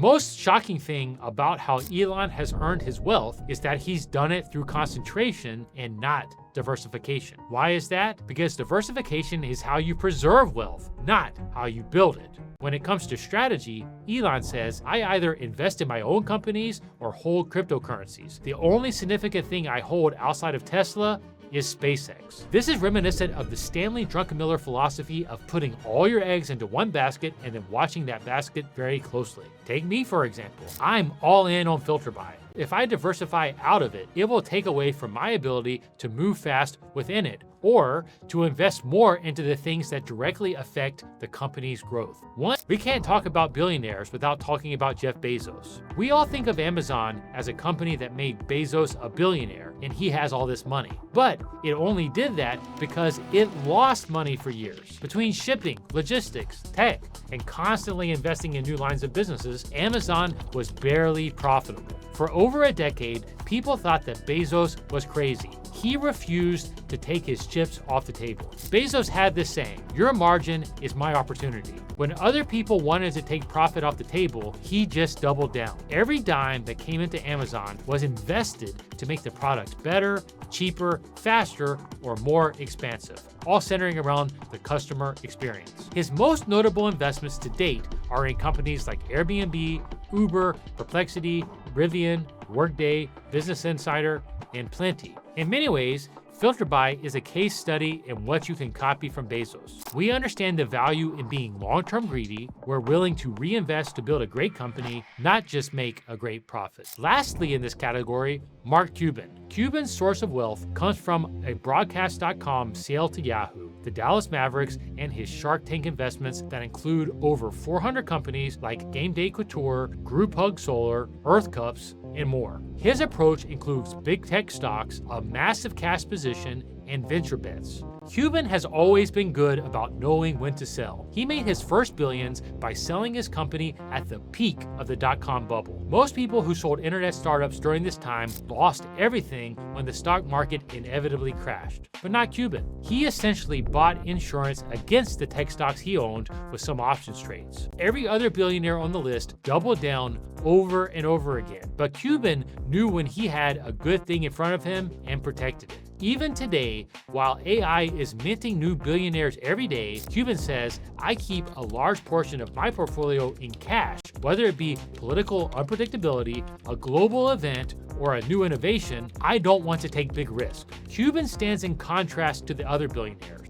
most shocking thing about how Elon has earned his wealth is that he's done it through concentration and not diversification. Why is that? Because diversification is how you preserve wealth, not how you build it. When it comes to strategy, Elon says, I either invest in my own companies or hold cryptocurrencies. The only significant thing I hold outside of Tesla is SpaceX. This is reminiscent of the Stanley Druckenmiller philosophy of putting all your eggs into one basket and then watching that basket very closely. Take me, for example. I'm all in on FilterBuy. If I diversify out of it, it will take away from my ability to move fast within it, or to invest more into the things that directly affect the company's growth. One, we can't talk about billionaires without talking about Jeff Bezos. We all think of Amazon as a company that made Bezos a billionaire, and he has all this money. But it only did that because it lost money for years. Between shipping, logistics, tech, and constantly investing in new lines of businesses, Amazon was barely profitable. For over a decade, people thought that Bezos was crazy. He refused to take his chips off the table. Bezos had this saying, your margin is my opportunity. When other people wanted to take profit off the table, he just doubled down. Every dime that came into Amazon was invested to make the product better, cheaper, faster, or more expansive, all centering around the customer experience. His most notable investments to date are in companies like Airbnb, Uber, Perplexity, Rivian, Workday, Business Insider, and plenty. In many ways, FilterBuy is a case study in what you can copy from Bezos. We understand the value in being long-term greedy. We're willing to reinvest to build a great company, not just make a great profit. Lastly in this category, Mark Cuban. Cuban's source of wealth comes from a Broadcast.com sale to Yahoo, the Dallas Mavericks, and his Shark Tank investments that include over 400 companies like Game Day Couture, Group Hug Solar, Earth Cups, and more. His approach includes big tech stocks, a massive cash position, and venture bets. Cuban has always been good about knowing when to sell. He made his first billions by selling his company at the peak of the dot-com bubble. Most people who sold internet startups during this time lost everything when the stock market inevitably crashed. But not Cuban. He essentially bought insurance against the tech stocks he owned with some options trades. Every other billionaire on the list doubled down over and over again. But Cuban knew when he had a good thing in front of him and protected it. Even today, while AI is minting new billionaires every day, Cuban says, I keep a large portion of my portfolio in cash, whether it be political unpredictability, a global event, or a new innovation. I don't want to take big risks. Cuban stands in contrast to the other billionaires.